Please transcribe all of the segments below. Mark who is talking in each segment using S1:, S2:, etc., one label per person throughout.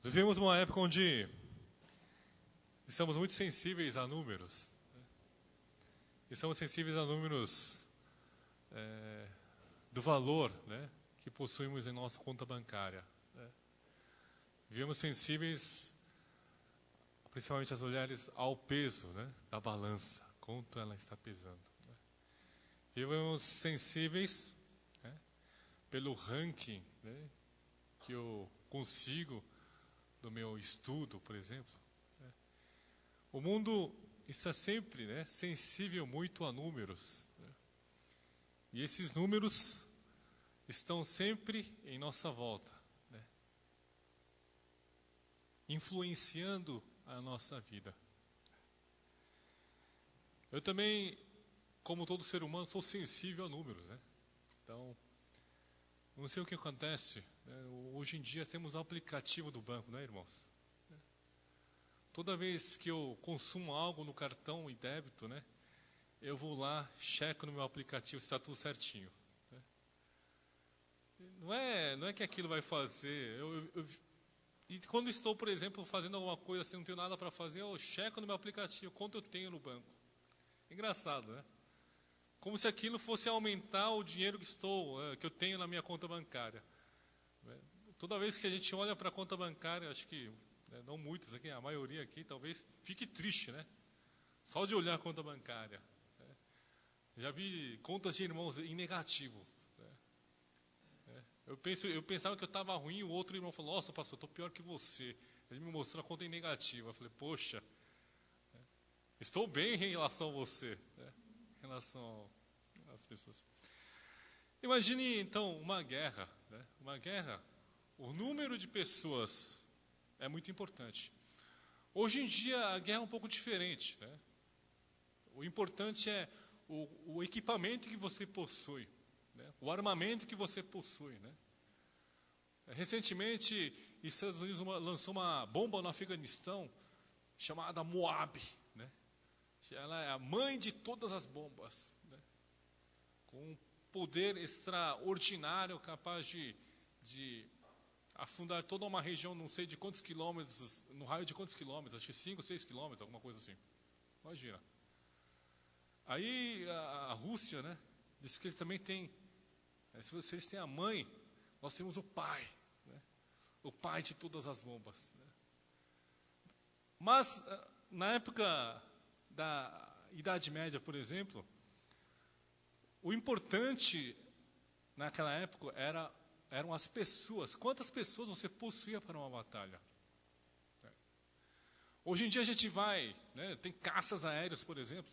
S1: Vivemos uma época onde estamos muito sensíveis a números. Estamos sensíveis a números do valor, que possuímos em nossa conta bancária. Vivemos sensíveis, principalmente as mulheres, ao peso da balança, quanto ela está pesando. Vivemos sensíveis pelo ranking que eu consigo do meu estudo, por exemplo. O mundo está sempre sensível muito a números. E esses números estão sempre em nossa volta, influenciando a nossa vida. Eu também, como todo ser humano, sou sensível a números. Então, não sei o que acontece. Hoje em dia temos um aplicativo do banco, irmãos? Toda vez que eu consumo algo no cartão e débito, eu vou lá, checo no meu aplicativo se está tudo certinho. Não é que aquilo vai fazer. E quando estou, por exemplo, fazendo alguma coisa assim, não tenho nada para fazer, eu checo no meu aplicativo quanto eu tenho no banco. Engraçado, Como se aquilo fosse aumentar o dinheiro que eu tenho na minha conta bancária. Toda vez que a gente olha para a conta bancária, acho que, não muitos aqui, a maioria aqui, talvez fique triste, Só de olhar a conta bancária. Já vi contas de irmãos em negativo. Eu pensava que eu estava ruim, o outro irmão falou, nossa, pastor, estou pior que você. Ele me mostrou a conta em negativo. Eu falei, poxa, estou bem em relação a você, em relação às pessoas. Imagine, então, uma guerra. Uma guerra, o número de pessoas é muito importante. Hoje em dia, a guerra é um pouco diferente. O importante é o equipamento que você possui, o armamento que você possui. Recentemente, os Estados Unidos lançou uma bomba no Afeganistão chamada Moab. Ela é a mãe de todas as bombas, com um poder extraordinário, capaz de afundar toda uma região, não sei de quantos quilômetros, no raio de quantos quilômetros, acho que 5, 6 quilômetros, alguma coisa assim. Imagina. Aí a Rússia, diz que ele também tem, se vocês têm a mãe, nós temos o pai, o pai de todas as bombas. Mas, na época da Idade Média, por exemplo, o importante naquela época eram as pessoas. Quantas pessoas você possuía para uma batalha? Hoje em dia a gente vai, tem caças aéreos, por exemplo,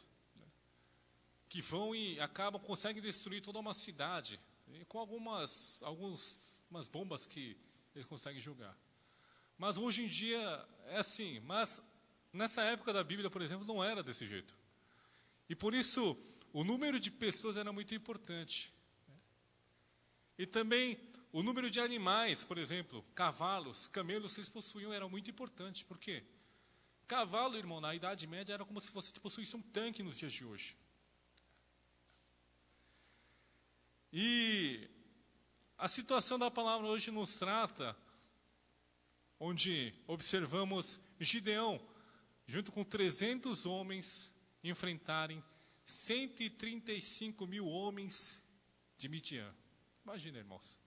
S1: que vão e conseguem destruir toda uma cidade, com algumas bombas que eles conseguem jogar. Mas hoje em dia é assim. Mas nessa época da Bíblia, por exemplo, não era desse jeito. E por isso, o número de pessoas era muito importante. E também o número de animais, por exemplo, cavalos, camelos que eles possuíam era muito importante. Por quê? Cavalo, irmão, na Idade Média era como se você possuísse um tanque nos dias de hoje. E a situação da palavra hoje nos trata, onde observamos Gideão, junto com 300 homens, enfrentarem 135 mil homens de Midian. Imagina, irmãos.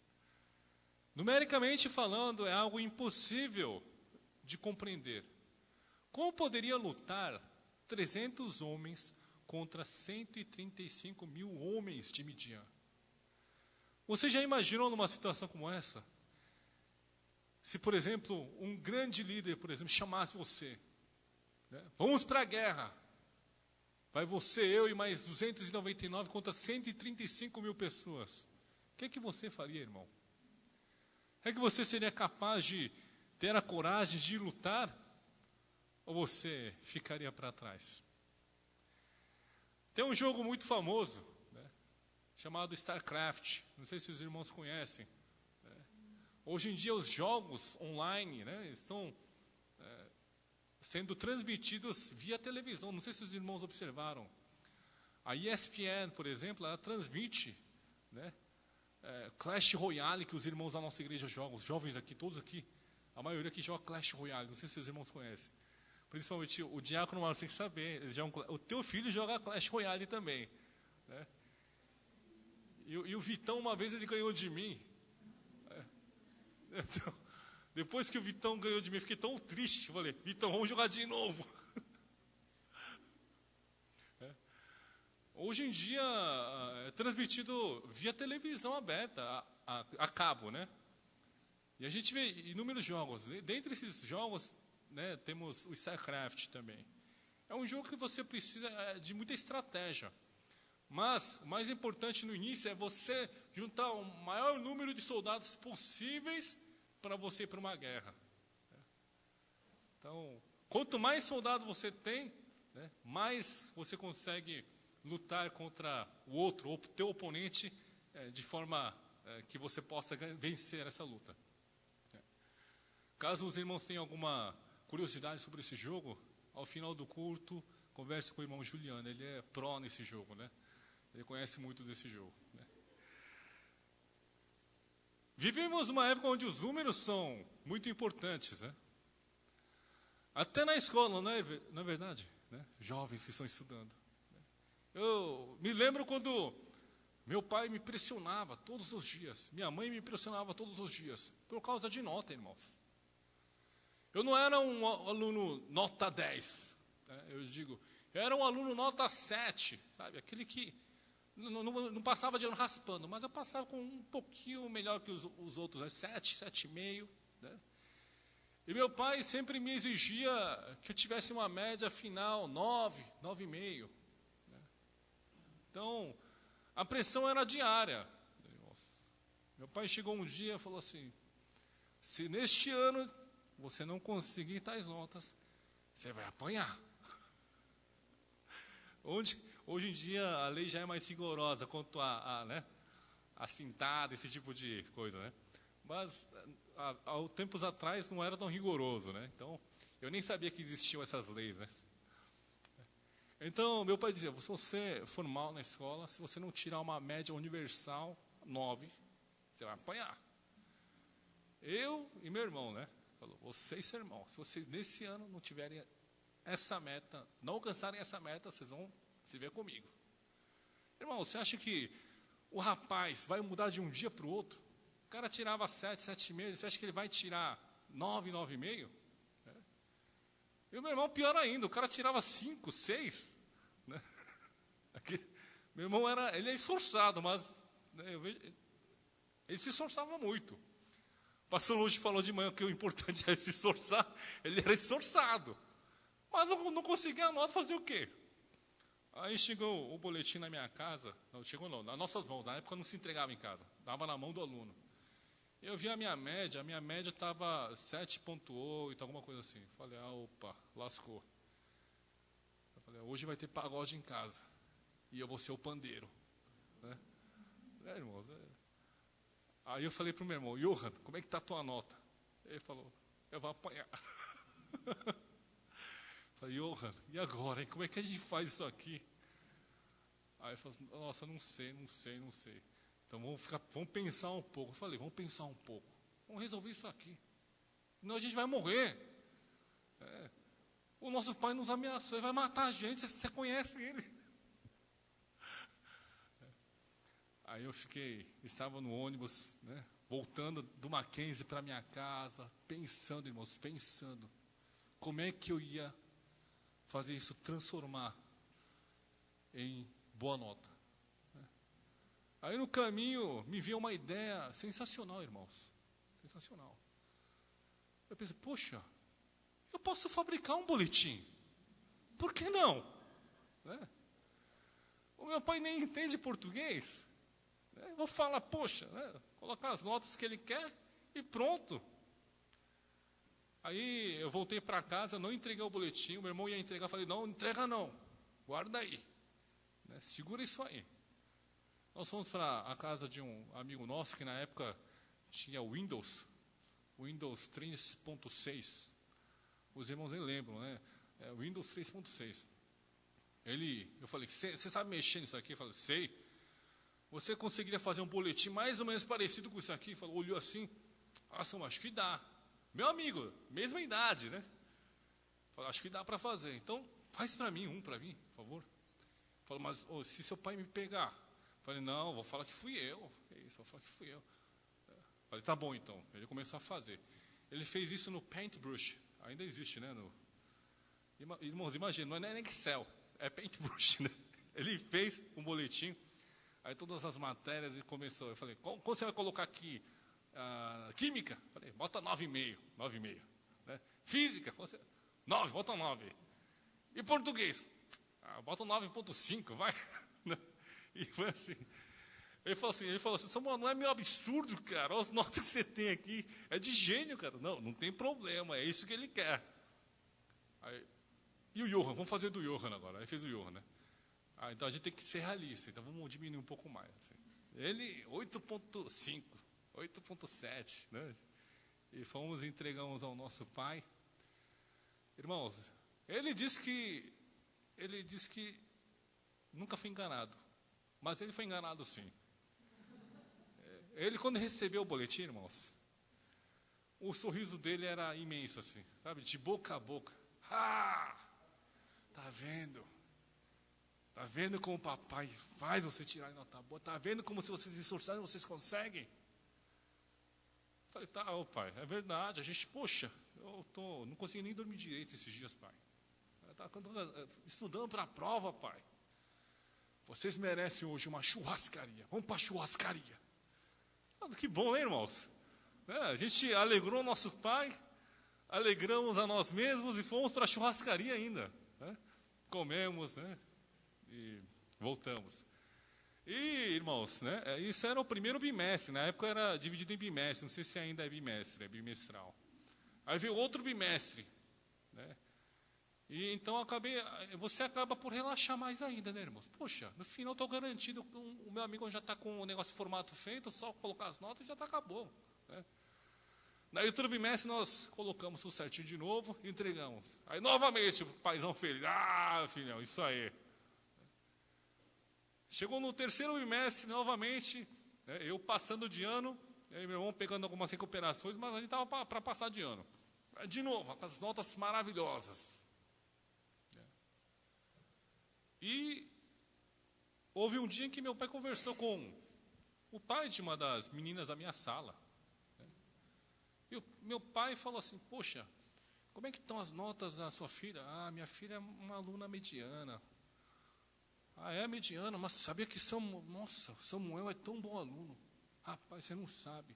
S1: Numericamente falando, é algo impossível de compreender. Como poderia lutar 300 homens contra 135 mil homens de Midian? Você já imaginou numa situação como essa? Se, por exemplo, um grande líder, por exemplo, chamasse você, vamos para a guerra. Vai você, eu e mais 299 contra 135 mil pessoas. O que é que você faria, irmão? É que você seria capaz de ter a coragem de lutar? Ou você ficaria para trás? Tem um jogo muito famoso, chamado StarCraft. Não sei se os irmãos conhecem. Hoje em dia os jogos online estão sendo transmitidos via televisão. Não sei se os irmãos observaram. A ESPN, por exemplo, ela transmite Clash Royale, que os irmãos da nossa igreja jogam, os jovens aqui, todos aqui, A maioria que joga Clash Royale, não sei se os irmãos conhecem. Principalmente o diácono Marcos tem que saber. O teu filho joga Clash Royale também. Né? E o Vitão, uma vez, ele ganhou de mim. Então, depois que o Vitão ganhou de mim, eu fiquei tão triste. Eu falei, Vitão, vamos jogar de novo. Hoje em dia, é transmitido via televisão aberta, a cabo, né? E a gente vê inúmeros jogos. Dentre esses jogos, né, temos o StarCraft também. É um jogo que você precisa de muita estratégia. Mas o mais importante no início é você juntar o maior número de soldados possíveis para você ir para uma guerra. Então, quanto mais soldados você tem, né, mais você consegue lutar contra o outro, ou teu oponente, de forma que você possa vencer essa luta. Caso os irmãos tenham alguma curiosidade sobre esse jogo, ao final do culto, converse com o irmão Juliano, ele é pró nesse jogo, né? Ele conhece muito desse jogo. Né? Vivemos uma época onde os números são muito importantes, né? Até na escola, não é verdade? Né? Jovens que estão estudando. Eu me lembro quando meu pai me pressionava todos os dias, minha mãe me pressionava todos os dias, por causa de nota, irmãos. Eu não era um aluno nota 10, né? Eu era um aluno nota 7, sabe? Aquele que não passava de ano raspando, mas eu passava com um pouquinho melhor que os outros, 7, 7,5, né? E meu pai sempre me exigia que eu tivesse uma média final 9, 9,5. Então, a pressão era diária. Meu pai chegou um dia e falou assim, se neste ano você não conseguir tais notas, você vai apanhar. Hoje em dia a lei já é mais rigorosa quanto a cintada, esse tipo de coisa, né? Mas há tempos atrás não era tão rigoroso, né? Então, eu nem sabia que existiam essas leis, né? Então, meu pai dizia, se você for mal na escola, se você não tirar uma média universal, 9, você vai apanhar. Eu e meu irmão, né? Falou, vocês, seu irmão, se vocês nesse ano não tiverem essa meta, não alcançarem essa meta, vocês vão se ver comigo. Irmão, você acha que o rapaz vai mudar de um dia para o outro? O cara tirava 7, 7,5, você acha que ele vai tirar 9, 9,5? E o meu irmão, pior ainda, o cara tirava 5, 6. Né? Meu irmão ele é esforçado, mas né, ele se esforçava muito. O pastor hoje falou de manhã que o importante era se esforçar, ele era esforçado. Mas não conseguia a nota, fazer o quê? Aí chegou o boletim na minha casa, não, nas nossas mãos, na época não se entregava em casa, dava na mão do aluno. Eu vi a minha média estava 7,8, alguma coisa assim. Falei, opa, lascou. Eu falei, hoje vai ter pagode em casa. E eu vou ser o pandeiro. Né? Irmãos, Aí eu falei para o meu irmão, Johan, como é que está a tua nota? Ele falou, eu vou apanhar. Falei, Johan, e agora, hein? Como é que a gente faz isso aqui? Aí ele falou, nossa, não sei. Então vamos pensar um pouco. Eu falei, vamos pensar um pouco. Vamos resolver isso aqui. Senão a gente vai morrer. O nosso pai nos ameaçou, ele vai matar a gente, você conhece ele. Aí eu estava no ônibus, né, voltando do Mackenzie para minha casa, pensando, irmãos, como é que eu ia fazer isso transformar em boa nota. Aí no caminho me veio uma ideia sensacional, irmãos. Sensacional. Eu pensei, poxa, eu posso fabricar um boletim. Por que não? Né? O meu pai nem entende português. Eu vou falar, poxa, né? Colocar as notas que ele quer e pronto. Aí eu voltei para casa, não entreguei o boletim, o meu irmão ia entregar, falei, não, entrega não, guarda aí. Né? Segura isso aí. Nós fomos para a casa de um amigo nosso, que na época tinha Windows 3.6. Os irmãos nem lembram, né? Windows 3.6. Eu falei, você sabe mexer nisso aqui? Eu falei, sei. Você conseguiria fazer um boletim mais ou menos parecido com isso aqui? Ele falou, olhou assim, nossa, acho que dá. Meu amigo, mesma idade, né? Falei, acho que dá para fazer. Então, faz para mim, por favor. Falei, mas se seu pai me pegar? Falei, não, vou falar que fui eu. É isso, vou falar que fui eu. Falei, tá bom então. Ele começou a fazer. Ele fez isso no Paintbrush. Ainda existe, né? Irmãos, imagina, não é nem Excel, é Paintbrush, né? Ele fez um boletim, aí todas as matérias e começou. Eu falei, quando você vai colocar aqui? Química? Falei, bota 9,5. Né? Física? 9, bota 9. E português? Bota 9,5, vai. E foi assim. Ele falou assim, Samuel, não é meio absurdo, cara? Olha as notas que você tem aqui. É de gênio, cara. Não tem problema, é isso que ele quer. Aí, e o Johan? Vamos fazer do Johan agora. Aí fez o Johan, né? Então a gente tem que ser realista. Então vamos diminuir um pouco mais. Assim. Ele, 8,5, 8,7, né? E fomos e entregamos ao nosso pai. Irmãos, ele disse que nunca foi enganado. Mas ele foi enganado sim. Ele, quando recebeu o boletim, irmãos, o sorriso dele era imenso, assim, sabe? De boca a boca. Tá vendo? Tá vendo como o papai faz você tirar nota boa? Tá vendo como se vocês se esforçarem, vocês conseguem? Falei, tá, pai, é verdade. A gente, poxa, não consegui nem dormir direito esses dias, pai. Tá estudando para a prova, pai. Vocês merecem hoje uma churrascaria. Vamos para a churrascaria. Que bom, hein, irmãos? A gente alegrou o nosso pai, alegramos a nós mesmos e fomos para a churrascaria ainda. Né? Comemos, né? E voltamos. E, irmãos, né? Isso era o primeiro bimestre. Na época era dividido em bimestre. Não sei se ainda é bimestre, é bimestral. Aí veio outro bimestre. Né? E então você acaba por relaxar mais ainda, né, irmãos? Poxa, no final estou garantido que o meu amigo já está com o negócio de formato feito, só colocar as notas e já acabou. Né? Daí outro bimestre nós colocamos tudo certinho de novo e entregamos. Aí novamente o paizão feliz, filhão, isso aí. Chegou no terceiro bimestre, novamente, né, eu passando de ano, e meu irmão pegando algumas recuperações, mas a gente estava para passar de ano. De novo, com as notas maravilhosas. E houve um dia em que meu pai conversou com o pai de uma das meninas da minha sala. Né? E o meu pai falou assim, poxa, como é que estão as notas da sua filha? Minha filha é uma aluna mediana. É mediana, mas sabia que Samuel é tão bom aluno. Rapaz, você não sabe.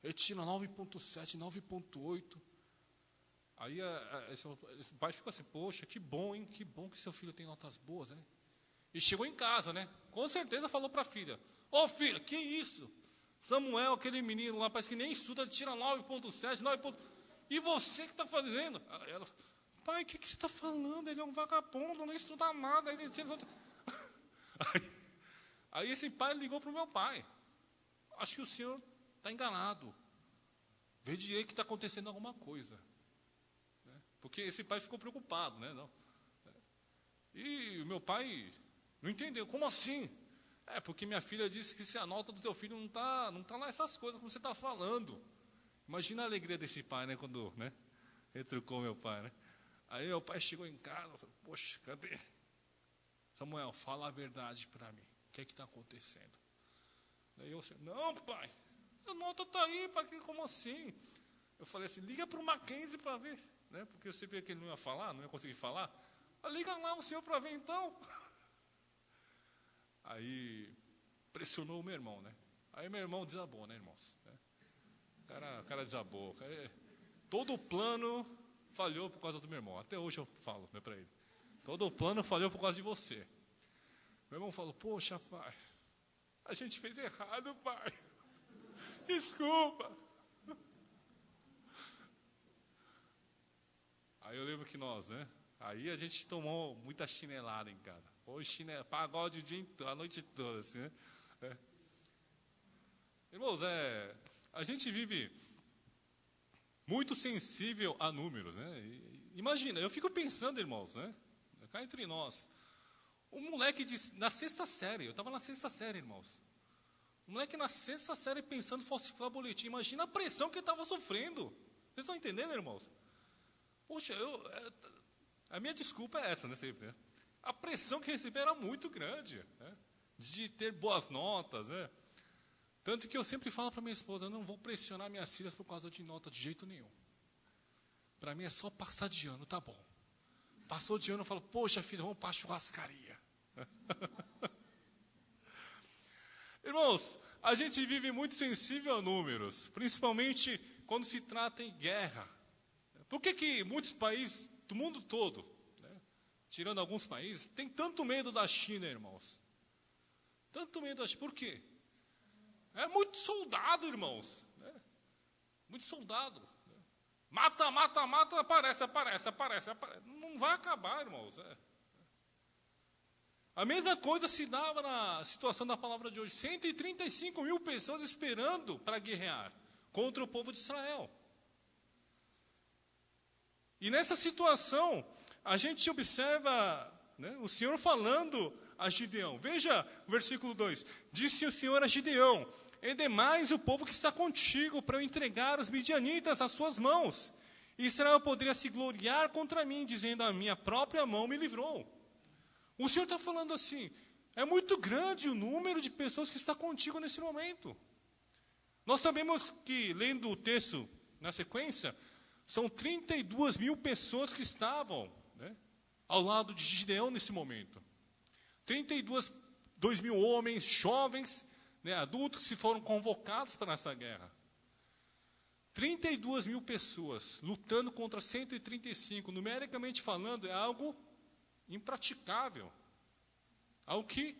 S1: Ele tira 9,7, 9,8. Aí o pai ficou assim, poxa, que bom, hein? Que bom que seu filho tem notas boas, hein? E chegou em casa, né? Com certeza falou para a filha, filha, que isso? Samuel, aquele menino lá, parece que nem estuda, ele tira 9,7, 9. E você que está fazendo? Ela, pai, o que você está falando? Ele é um vagabundo, não estuda nada. Aí esse pai ligou para o meu pai. Acho que o senhor está enganado. Vê direito que está acontecendo alguma coisa. Porque esse pai ficou preocupado, né? Não. E o meu pai não entendeu. Como assim? Porque minha filha disse que se a nota do teu filho não tá lá essas coisas como você está falando. Imagina a alegria desse pai, né? Quando, né? Retrucou meu pai, né? Aí meu pai chegou em casa, falou, poxa, cadê? Samuel, fala a verdade para mim. O que é que está acontecendo? Aí eu disse, não, pai, a nota está aí, pai, como assim? Eu falei assim, liga para o Mackenzie para ver. Né? Porque eu sabia que ele não ia falar, não ia conseguir falar. Liga lá o senhor para ver então. Aí pressionou o meu irmão, né? Aí meu irmão desabou, né, irmãos? O cara desabou. Todo o plano falhou por causa do meu irmão. Até hoje eu falo, né, para ele. Todo o plano falhou por causa de você. Meu irmão falou, poxa, pai, a gente fez errado, pai. Desculpa. Aí eu lembro que nós, né? Aí a gente tomou muita chinelada em casa. Hoje, pagode o dia inteiro, a noite toda, assim, né? Irmãos, a gente vive muito sensível a números, né? Imagina, eu fico pensando, irmãos, né? Cá entre nós. Um moleque na sexta série, eu estava na sexta série, irmãos. Um moleque na sexta série pensando em falsificar boletim. Imagina a pressão que ele estava sofrendo. Vocês estão entendendo, irmãos? Poxa, a minha desculpa é essa, né, sempre, né? A pressão que recebi era muito grande, né? De ter boas notas, né? Tanto que eu sempre falo para minha esposa, eu não vou pressionar minhas filhas por causa de nota de jeito nenhum. Para mim é só passar de ano, tá bom. Passou de ano, eu falo, poxa filha, vamos para a churrascaria. Irmãos, a gente vive muito sensível a números, principalmente quando se trata em guerra. Por que muitos países do mundo todo, né, tirando alguns países, tem tanto medo da China, irmãos? Tanto medo da China. Por quê? É muito soldado, irmãos. Né? Muito soldado. Né? Mata, mata, mata, aparece. Não vai acabar, irmãos. A mesma coisa se dava na situação da palavra de hoje. 135 mil pessoas esperando para guerrear contra o povo de Israel. E nessa situação, a gente observa, né, o Senhor falando a Gideão. Veja o versículo 2. Disse o Senhor a Gideão, é demais o povo que está contigo para eu entregar os midianitas às suas mãos. Israel poderia se gloriar contra mim, dizendo, a minha própria mão me livrou. O Senhor está falando assim, é muito grande o número de pessoas que está contigo nesse momento. Nós sabemos que, lendo o texto na sequência, são 32 mil pessoas que estavam, né, ao lado de Gideão nesse momento. 32 mil homens, jovens, né, adultos que foram convocados para essa guerra. 32 mil pessoas lutando contra 135, numericamente falando, é algo impraticável. Algo que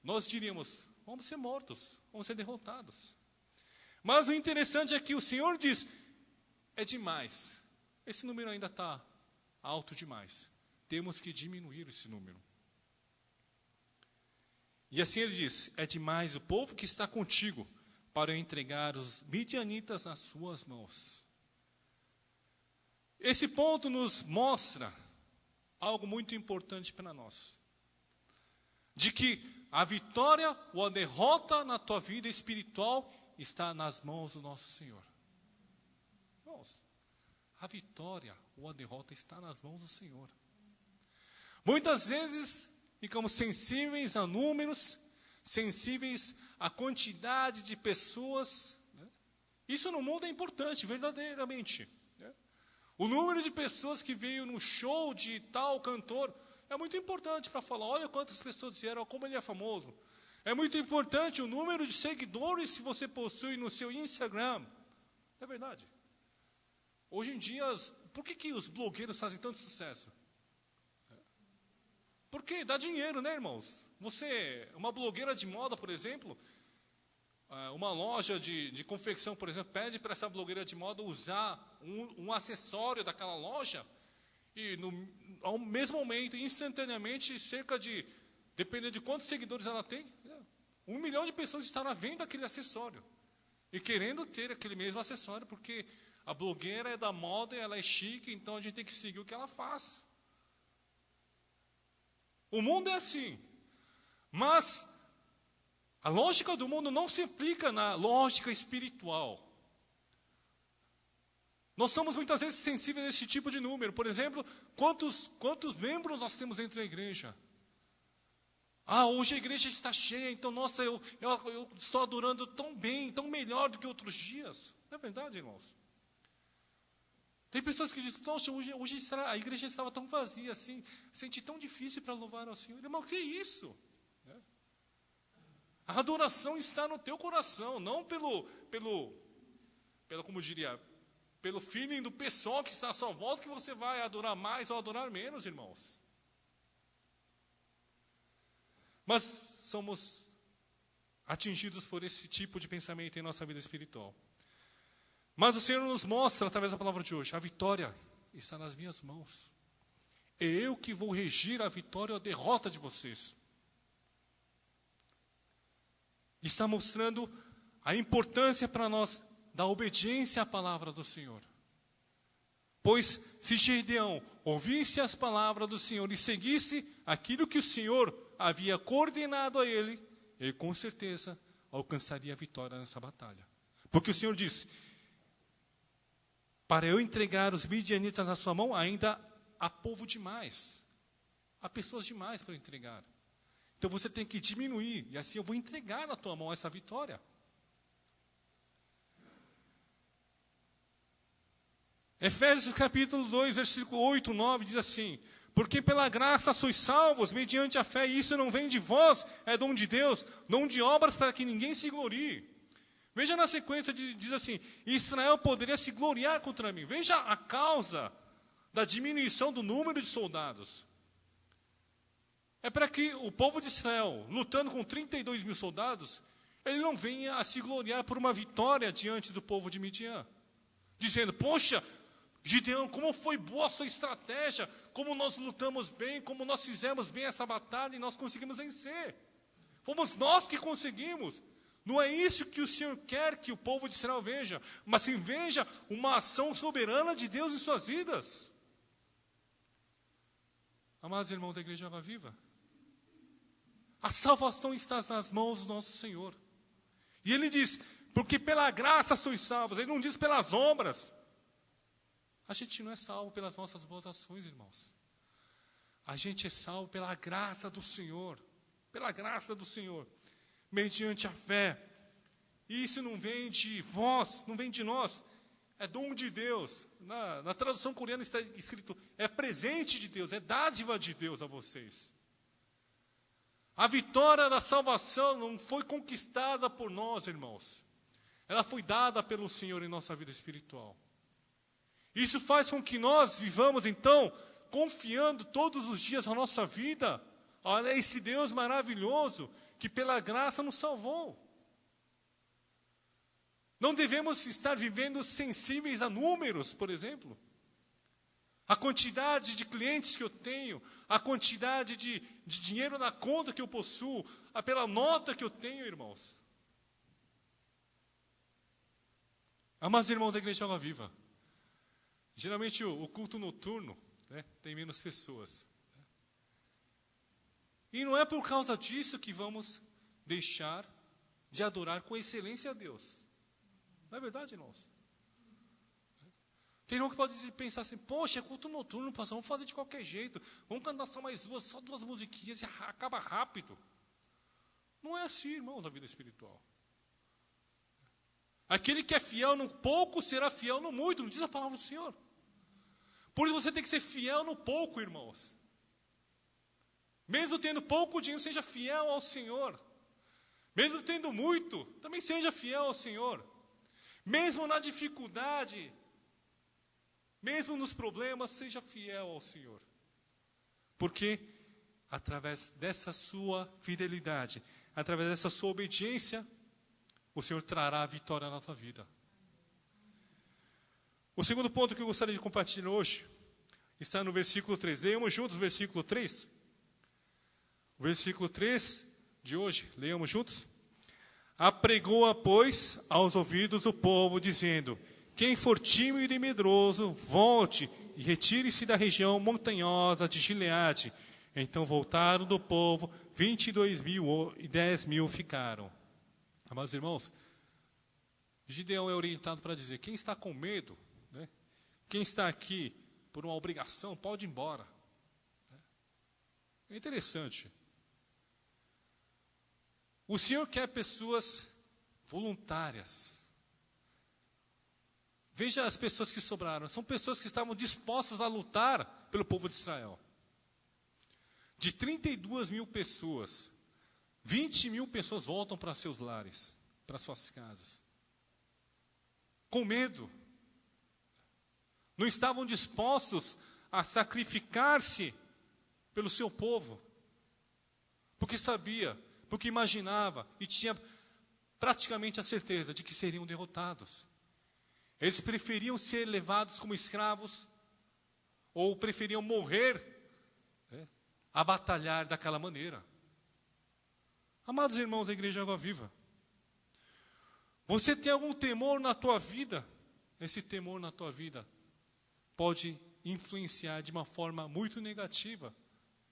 S1: nós diríamos, vamos ser mortos, vamos ser derrotados. Mas o interessante é que o Senhor diz, é demais. Esse número ainda está alto demais. Temos que diminuir esse número. E assim ele diz, é demais o povo que está contigo para eu entregar os midianitas nas suas mãos. Esse ponto nos mostra algo muito importante para nós. De que a vitória ou a derrota na tua vida espiritual está nas mãos do nosso Senhor. Irmãos, a vitória ou a derrota está nas mãos do Senhor. Muitas vezes ficamos sensíveis a números, sensíveis à quantidade de pessoas. Né? Isso no mundo é importante, verdadeiramente. Né? O número de pessoas que veio no show de tal cantor é muito importante para falar, olha quantas pessoas vieram, como ele é famoso. É muito importante o número de seguidores que você possui no seu Instagram. É verdade. Hoje em dia, por que os blogueiros fazem tanto sucesso? Porque dá dinheiro, né, irmãos? Você, uma blogueira de moda, por exemplo, uma loja de confecção, por exemplo, pede para essa blogueira de moda usar um acessório daquela loja e ao mesmo momento, instantaneamente, cerca de, dependendo de quantos seguidores ela tem, 1 milhão de pessoas estarão vendo aquele acessório e querendo ter aquele mesmo acessório, porque a blogueira é da moda, ela é chique, então a gente tem que seguir o que ela faz. O mundo é assim, mas a lógica do mundo não se aplica na lógica espiritual. Nós somos muitas vezes sensíveis a esse tipo de número. Por exemplo, quantos membros nós temos entre a igreja? Hoje a igreja está cheia, então, nossa, eu estou adorando tão bem, tão melhor do que outros dias. Não é verdade, irmãos? Tem pessoas que dizem, nossa, hoje a igreja estava tão vazia assim, senti tão difícil para louvar ao Senhor. Irmão, que é isso? Né? A adoração está no teu coração, não pelo como diria, pelo feeling do pessoal que está à sua volta, que você vai adorar mais ou adorar menos, irmãos. Mas somos atingidos por esse tipo de pensamento em nossa vida espiritual. Mas o Senhor nos mostra, através da palavra de hoje, a vitória está nas minhas mãos. É eu que vou regir a vitória ou a derrota de vocês. Está mostrando a importância para nós da obediência à palavra do Senhor. Pois se Gideão ouvisse as palavras do Senhor e seguisse aquilo que o Senhor havia coordenado a ele com certeza alcançaria a vitória nessa batalha. Porque o Senhor disse, para eu entregar os midianitas na sua mão, ainda há povo demais. Há pessoas demais para eu entregar. Então você tem que diminuir, e assim eu vou entregar na tua mão essa vitória. Efésios capítulo 2, versículo 8, 9, diz assim: porque pela graça sois salvos, mediante a fé, e isso não vem de vós, é dom de Deus, não de obras para que ninguém se glorie. Veja na sequência, diz assim: Israel poderia se gloriar contra mim. Veja a causa da diminuição do número de soldados. É para que o povo de Israel, lutando com 32 mil soldados, ele não venha a se gloriar por uma vitória diante do povo de Midian. Dizendo, poxa, Gideão, como foi boa a sua estratégia, como nós lutamos bem, como nós fizemos bem essa batalha e nós conseguimos vencer. Fomos nós que conseguimos. Não é isso que o Senhor quer que o povo de Israel veja, mas sim veja uma ação soberana de Deus em suas vidas. Amados irmãos da Igreja Água Viva, a salvação está nas mãos do nosso Senhor. E Ele diz, porque pela graça sois salvos. Ele não diz pelas obras. A gente não é salvo pelas nossas boas ações, irmãos. A gente é salvo pela graça do Senhor. Pela graça do Senhor. Mediante a fé. E isso não vem de vós, não vem de nós. É dom de Deus. Na tradução coreana está escrito, é presente de Deus, é dádiva de Deus a vocês. A vitória da salvação não foi conquistada por nós, irmãos. Ela foi dada pelo Senhor em nossa vida espiritual. Isso faz com que nós vivamos, então, confiando todos os dias na nossa vida. Olha esse Deus maravilhoso que pela graça nos salvou. Não devemos estar vivendo sensíveis a números, por exemplo. A quantidade de clientes que eu tenho, a quantidade de dinheiro na conta que eu possuo, pela nota que eu tenho, irmãos. Amados irmãos da Igreja Água Viva, geralmente o culto noturno, né, tem menos pessoas. E não é por causa disso que vamos deixar de adorar com excelência a Deus. Não é verdade, irmãos? Tem um que pode pensar assim, poxa, é culto noturno, pastor, vamos fazer de qualquer jeito. Vamos cantar só duas musiquinhas e acaba rápido. Não é assim, irmãos, a vida espiritual. Aquele que é fiel no pouco será fiel no muito, não diz a palavra do Senhor. Por isso você tem que ser fiel no pouco, irmãos. Mesmo tendo pouco dinheiro, seja fiel ao Senhor. Mesmo tendo muito, também seja fiel ao Senhor. Mesmo na dificuldade, mesmo nos problemas, seja fiel ao Senhor. Porque através dessa sua fidelidade, através dessa sua obediência, o Senhor trará a vitória na tua vida. O segundo ponto que eu gostaria de compartilhar hoje está no versículo 3. Leiamos juntos o versículo 3. O versículo 3 de hoje, leiamos juntos. Apregou-a, pois, aos ouvidos do povo, dizendo, quem for tímido e medroso, volte e retire-se da região montanhosa de Gileade. Então voltaram do povo, 22.000 e 10.000 ficaram. Amados irmãos, Gideão é orientado para dizer, quem está com medo, né, quem está aqui por uma obrigação, pode ir embora. É interessante. O Senhor quer pessoas voluntárias. Veja as pessoas que sobraram. São pessoas que estavam dispostas a lutar pelo povo de Israel. De 32.000 pessoas, 20.000 pessoas voltam para seus lares, para suas casas. Com medo. Não estavam dispostos a sacrificar-se pelo seu povo. Porque sabia, porque imaginava e tinha praticamente a certeza de que seriam derrotados. Eles preferiam ser levados como escravos ou preferiam morrer, né, a batalhar daquela maneira. Amados irmãos da Igreja Água Viva, você tem algum temor na tua vida? Esse temor na tua vida pode influenciar de uma forma muito negativa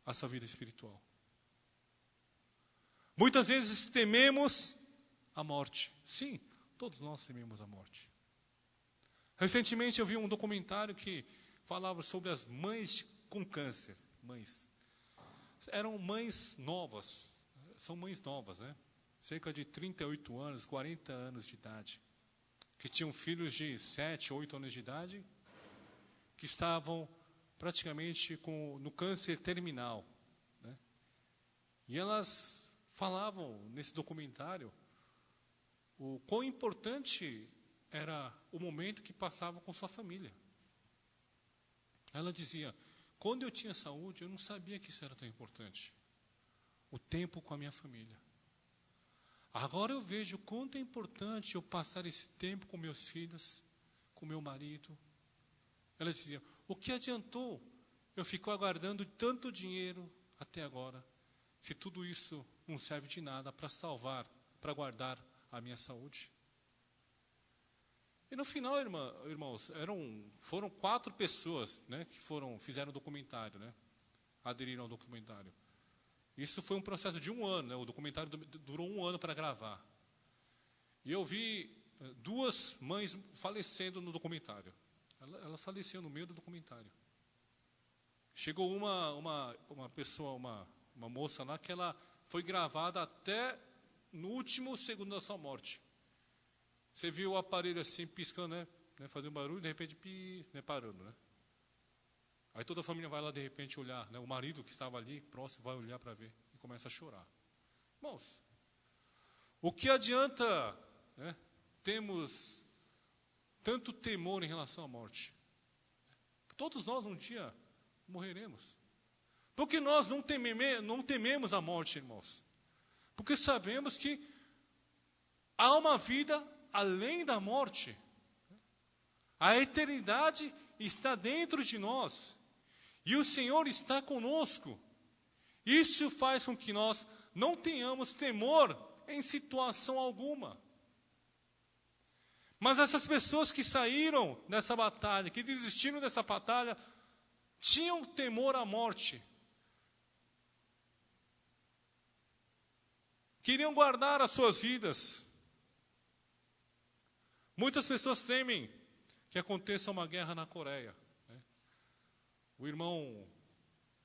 S1: a sua vida espiritual. Muitas vezes tememos a morte. Sim, todos nós tememos a morte. Recentemente eu vi um documentário que falava sobre as mães com câncer. Mães. Eram mães novas. São mães novas, né? Cerca de 38 anos, 40 anos de idade. Que tinham filhos de 7, 8 anos de idade. Que estavam praticamente no câncer terminal. Né? E elas falavam nesse documentário o quão importante era o momento que passavam com sua família. Ela dizia, quando eu tinha saúde, eu não sabia que isso era tão importante. O tempo com a minha família. Agora eu vejo o quanto é importante eu passar esse tempo com meus filhos, com meu marido. Ela dizia, o que adiantou eu ficar aguardando tanto dinheiro até agora, se tudo isso não serve de nada para salvar, para guardar a minha saúde? E no final, irmãos, foram 4 pessoas, né, que fizeram o documentário, né, aderiram ao documentário. Isso foi um processo de 1 ano, né, o documentário durou 1 ano para gravar. E eu vi 2 mães falecendo no documentário. Elas faleciam no meio do documentário. Chegou uma pessoa, uma moça lá, que ela foi gravada até no último segundo da sua morte. Você viu o aparelho assim, piscando, né, fazendo barulho, de repente, parando, né? Aí toda a família vai lá, de repente, olhar, né? O marido que estava ali, próximo, vai olhar para ver e começa a chorar. Irmãos, o que adianta, né, termos tanto temor em relação à morte? Todos nós um dia morreremos. Porque nós não tememos a morte, irmãos. Porque sabemos que há uma vida além da morte. A eternidade está dentro de nós. E o Senhor está conosco. Isso faz com que nós não tenhamos temor em situação alguma. Mas essas pessoas que saíram dessa batalha, que desistiram dessa batalha, tinham temor à morte. Queriam guardar as suas vidas. Muitas pessoas temem que aconteça uma guerra na Coreia. Né?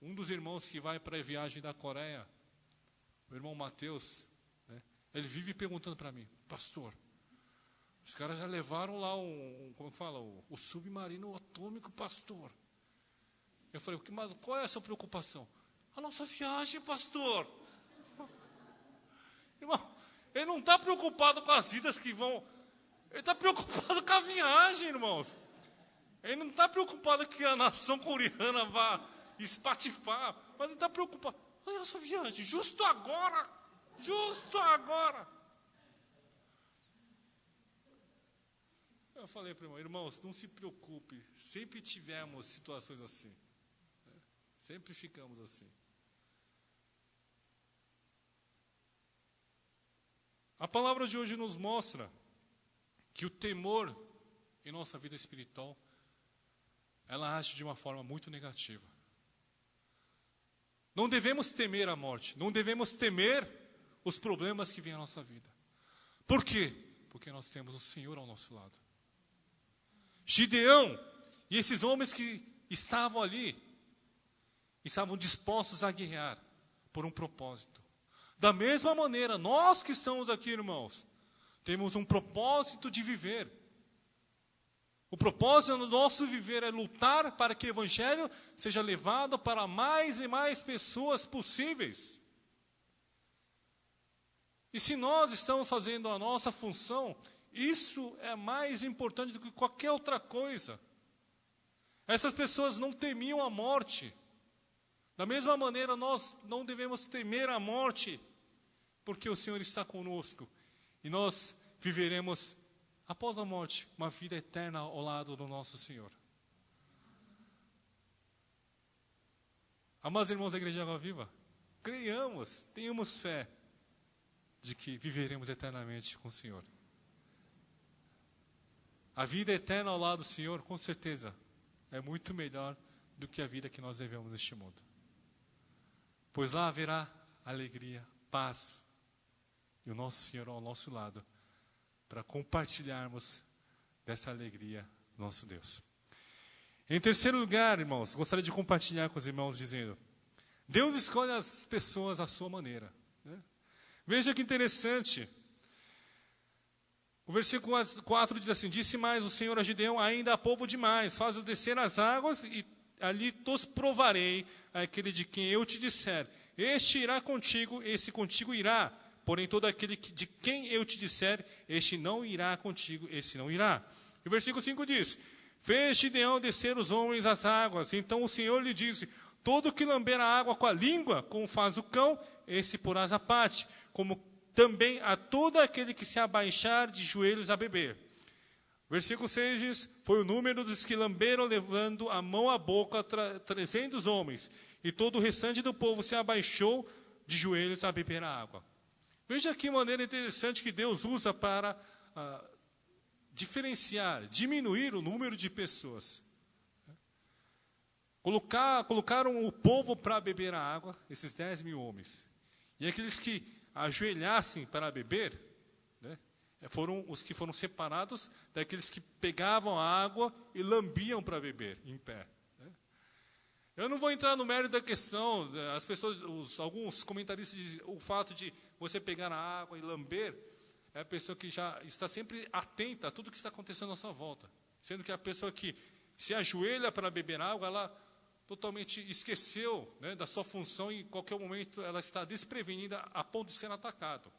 S1: Um dos irmãos que vai para a viagem da Coreia, o irmão Mateus, né, ele vive perguntando para mim, pastor, os caras já levaram lá o submarino atômico, pastor. Eu falei, mas qual é a sua preocupação? A nossa viagem, pastor. Irmão, ele não está preocupado com as vidas que vão... Ele está preocupado com a viagem, irmãos. Ele não está preocupado que a nação coreana vá espatifar. Mas ele está preocupado. Olha a nossa viagem, justo agora. Justo agora. Eu falei para o irmão, irmãos, não se preocupe. Sempre tivemos situações assim. Sempre ficamos assim. A palavra de hoje nos mostra que o temor em nossa vida espiritual, ela age de uma forma muito negativa. Não devemos temer a morte, não devemos temer os problemas que vêm à nossa vida. Por quê? Porque nós temos o Senhor ao nosso lado. Gideão e esses homens que estavam ali, estavam dispostos a guerrear por um propósito. Da mesma maneira, nós que estamos aqui, irmãos, temos um propósito de viver. O propósito do nosso viver é lutar para que o Evangelho seja levado para mais e mais pessoas possíveis. E se nós estamos fazendo a nossa função, isso é mais importante do que qualquer outra coisa. Essas pessoas não temiam a morte. Da mesma maneira, nós não devemos temer a morte, porque o Senhor está conosco. E nós viveremos, após a morte, uma vida eterna ao lado do nosso Senhor. Amados irmãos da Igreja de Água Viva, creiamos, tenhamos fé de que viveremos eternamente com o Senhor. A vida eterna ao lado do Senhor, com certeza, é muito melhor do que a vida que nós vivemos neste mundo. Pois lá haverá alegria, paz, e o nosso Senhor ao nosso lado, para compartilharmos dessa alegria nosso Deus. Em terceiro lugar, irmãos, gostaria de compartilhar com os irmãos dizendo, Deus escolhe as pessoas à sua maneira. Né? Veja que interessante. O versículo 4 diz assim, disse mais o Senhor a Gideão, ainda há povo demais, faz-o descer as águas e ali tos provarei aquele de quem eu te disser. Este irá contigo, esse contigo irá. Porém, todo aquele de quem eu te disser, este não irá contigo, esse não irá. E o versículo 5 diz, fez Gideão descer os homens às águas. Então o Senhor lhe disse, todo que lamber a água com a língua, como faz o cão, esse porás à parte, como também a todo aquele que se abaixar de joelhos a beber. Versículo 6 diz, foi o número dos que lamberam, levando a mão à boca, 300 homens. E todo o restante do povo se abaixou de joelhos a beber a água. Veja que maneira interessante que Deus usa para diferenciar, diminuir o número de pessoas. Colocaram o povo para beber a água, esses 10.000 homens. E aqueles que ajoelhassem para beber, né, foram os que foram separados daqueles que pegavam a água e lambiam para beber em pé. Né. Eu não vou entrar no mérito da questão, as pessoas, alguns comentaristas dizem, o fato de você pegar a água e lamber, é a pessoa que já está sempre atenta a tudo que está acontecendo à sua volta. Sendo que a pessoa que se ajoelha para beber água, ela totalmente esqueceu, né, da sua função e em qualquer momento ela está desprevenida a ponto de ser atacado.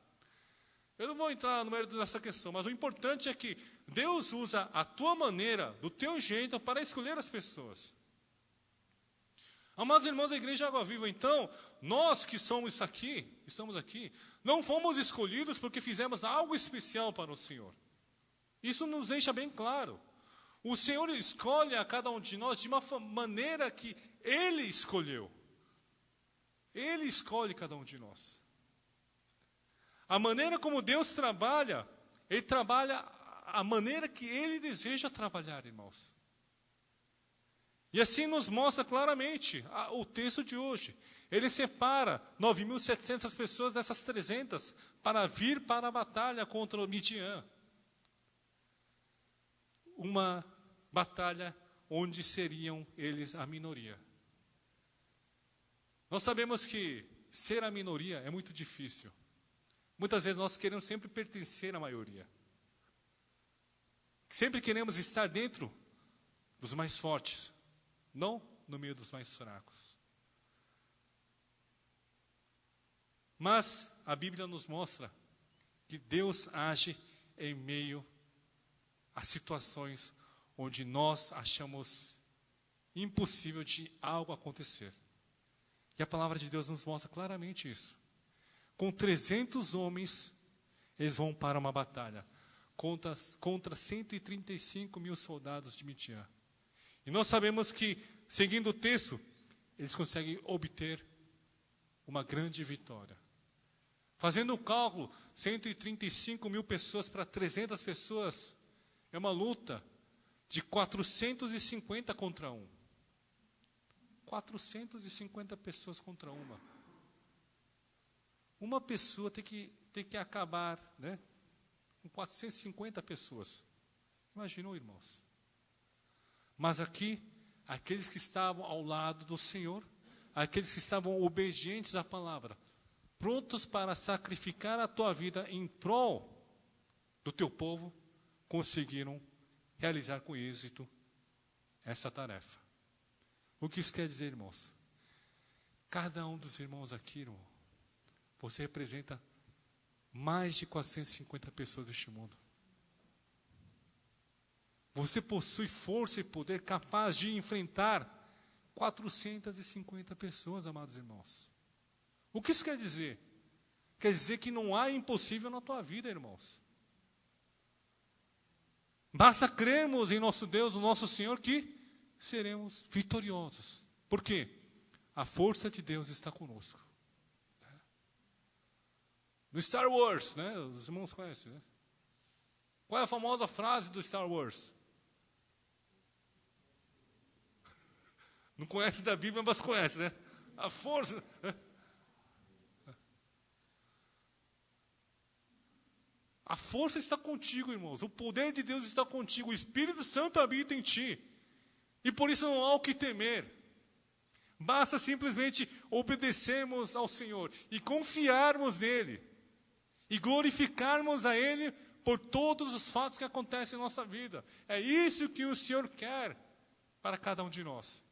S1: Eu não vou entrar no mérito dessa questão, mas o importante é que Deus usa a tua maneira, do teu jeito, para escolher as pessoas. Amados irmãos da Igreja Água Viva, então, nós que estamos aqui, não fomos escolhidos porque fizemos algo especial para o Senhor. Isso nos deixa bem claro. O Senhor escolhe a cada um de nós de uma maneira que Ele escolheu. Ele escolhe cada um de nós. A maneira como Deus trabalha, Ele trabalha a maneira que Ele deseja trabalhar, irmãos. E assim nos mostra claramente o texto de hoje. Ele separa 9.700 pessoas dessas 300 para vir para a batalha contra o Midian. Uma batalha onde seriam eles a minoria. Nós sabemos que ser a minoria é muito difícil. Muitas vezes nós queremos sempre pertencer à maioria. Sempre queremos estar dentro dos mais fortes, não no meio dos mais fracos. Mas a Bíblia nos mostra que Deus age em meio a situações onde nós achamos impossível de algo acontecer. E a palavra de Deus nos mostra claramente isso. Com 300 homens, eles vão para uma batalha contra 135.000 soldados de Midian. E nós sabemos que, seguindo o texto, eles conseguem obter uma grande vitória. Fazendo o cálculo, 135.000 pessoas para 300 pessoas, é uma luta de 450 contra 1. 450 pessoas contra uma. Uma pessoa tem que acabar, né, com 450 pessoas. Imaginou, irmãos? Mas aqui, aqueles que estavam ao lado do Senhor, aqueles que estavam obedientes à palavra, prontos para sacrificar a tua vida em prol do teu povo, conseguiram realizar com êxito essa tarefa. O que isso quer dizer, irmãos? Cada um dos irmãos aqui, irmão, você representa mais de 450 pessoas deste mundo. Você possui força e poder capaz de enfrentar 450 pessoas, amados irmãos. O que isso quer dizer? Quer dizer que não há impossível na tua vida, irmãos. Basta crermos em nosso Deus, o nosso Senhor, que seremos vitoriosos. Por quê? A força de Deus está conosco. No Star Wars, né? Os irmãos conhecem, né? Qual é a famosa frase do Star Wars? Não conhece da Bíblia, mas conhece, né? A força. A força está contigo, irmãos. O poder de Deus está contigo. O Espírito Santo habita em ti. E por isso não há o que temer. Basta simplesmente obedecermos ao Senhor e confiarmos nele. E glorificarmos a Ele por todos os fatos que acontecem em nossa vida. É isso que o Senhor quer para cada um de nós.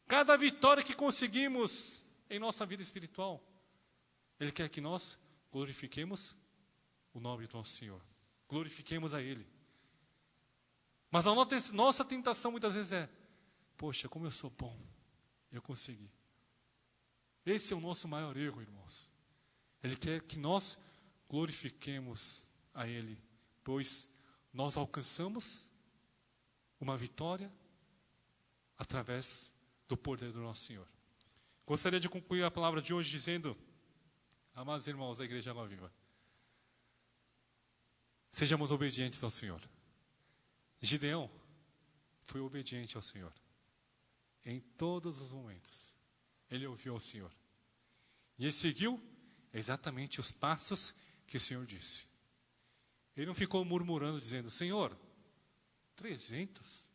S1: Cada vitória que conseguimos em nossa vida espiritual, Ele quer que nós glorifiquemos o nome do nosso Senhor. Glorifiquemos a Ele. Mas a nossa tentação muitas vezes é, poxa, como eu sou bom, eu consegui. Esse é o nosso maior erro, irmãos. Ele quer que nós glorifiquemos a Ele, pois nós alcançamos uma vitória através do poder do nosso Senhor. Gostaria de concluir a palavra de hoje dizendo, amados irmãos da Igreja Água Viva, sejamos obedientes ao Senhor. Gideão foi obediente ao Senhor. Em todos os momentos, ele ouviu ao Senhor. E ele seguiu exatamente os passos que o Senhor disse. Ele não ficou murmurando, dizendo, Senhor, 300?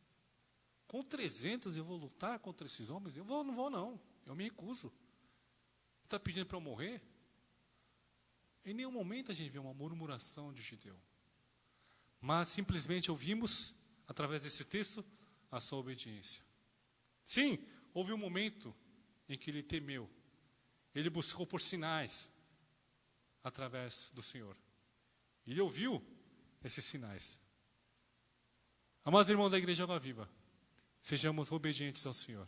S1: Com 300 eu vou lutar contra esses homens? Não vou não, eu me recuso. Está pedindo para eu morrer? Em nenhum momento a gente vê uma murmuração de Gideão. Mas simplesmente ouvimos, através desse texto, a sua obediência. Sim, houve um momento em que ele temeu. Ele buscou por sinais através do Senhor. Ele ouviu esses sinais. Amados irmãos da Igreja Água Viva, sejamos obedientes ao Senhor.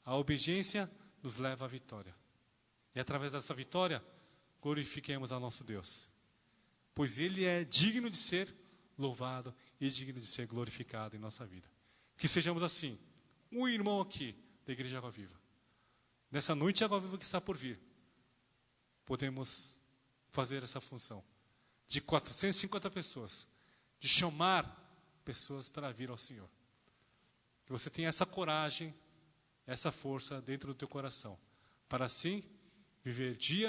S1: A obediência nos leva à vitória. E através dessa vitória, glorifiquemos ao nosso Deus. Pois Ele é digno de ser louvado e digno de ser glorificado em nossa vida. Que sejamos assim, um irmão aqui da Igreja Água Viva. Nessa noite Água Viva que está por vir, podemos fazer essa função de 450 pessoas, de chamar pessoas para vir ao Senhor. Que você tenha essa coragem, essa força dentro do teu coração, para assim viver dia